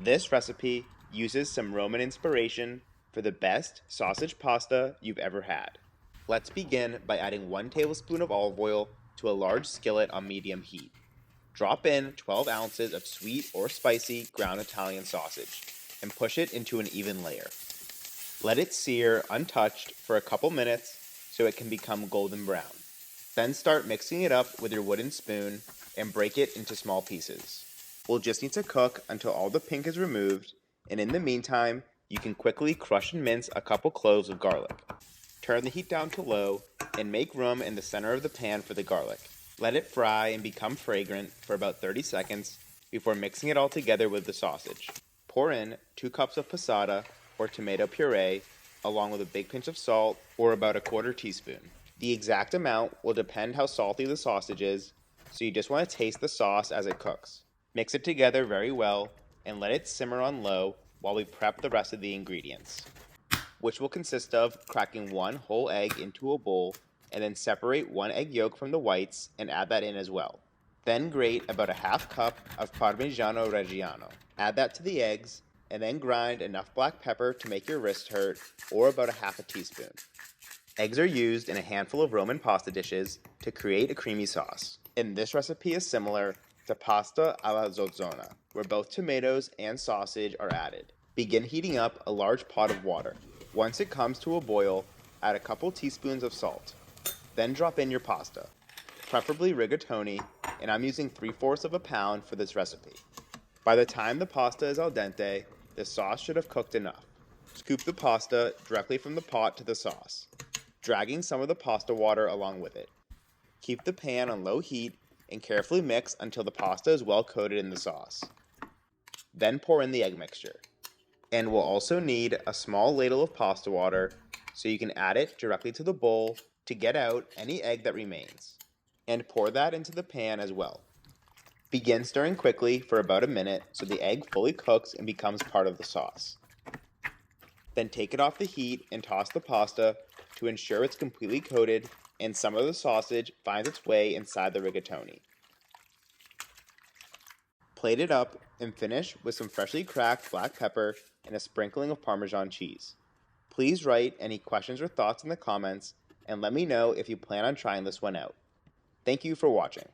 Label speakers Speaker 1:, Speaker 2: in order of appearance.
Speaker 1: This recipe uses some Roman inspiration for the best sausage pasta you've ever had. Let's begin by adding 1 tablespoon of olive oil to a large skillet on medium heat. Drop in 12 ounces of sweet or spicy ground Italian sausage and push it into an even layer. Let it sear untouched for a couple minutes so it can become golden brown. Then start mixing it up with your wooden spoon and break it into small pieces. We'll just need to cook until all the pink is removed, and in the meantime, you can quickly crush and mince a couple cloves of garlic. Turn the heat down to low and make room in the center of the pan for the garlic. Let it fry and become fragrant for about 30 seconds before mixing it all together with the sausage. Pour in 2 cups of passata or tomato puree along with a big pinch of salt or about a 1/4 teaspoon. The exact amount will depend how salty the sausage is, so you just want to taste the sauce as it cooks. Mix it together very well and let it simmer on low while we prep the rest of the ingredients, which will consist of cracking 1 whole egg into a bowl and then separate 1 egg yolk from the whites and add that in as well. Then grate about a 1/2 cup of Parmigiano Reggiano. Add that to the eggs and then grind enough black pepper to make your wrist hurt or about a 1/2 teaspoon. Eggs are used in a handful of Roman pasta dishes to create a creamy sauce. And this recipe is similar to pasta alla zozzona, where both tomatoes and sausage are added. Begin heating up a large pot of water. Once it comes to a boil, add a couple teaspoons of salt. Then drop in your pasta, preferably rigatoni, and I'm using 3/4 of a pound for this recipe. By the time the pasta is al dente, the sauce should have cooked enough. Scoop the pasta directly from the pot to the sauce, dragging some of the pasta water along with it. Keep the pan on low heat and carefully mix until the pasta is well coated in the sauce. Then pour in the egg mixture. And we'll also need a small ladle of pasta water so you can add it directly to the bowl to get out any egg that remains. And pour that into the pan as well. Begin stirring quickly for about a minute so the egg fully cooks and becomes part of the sauce. Then take it off the heat and toss the pasta to ensure it's completely coated and some of the sausage finds its way inside the rigatoni. Plate it up and finish with some freshly cracked black pepper and a sprinkling of Parmesan cheese. Please write any questions or thoughts in the comments and let me know if you plan on trying this one out. Thank you for watching.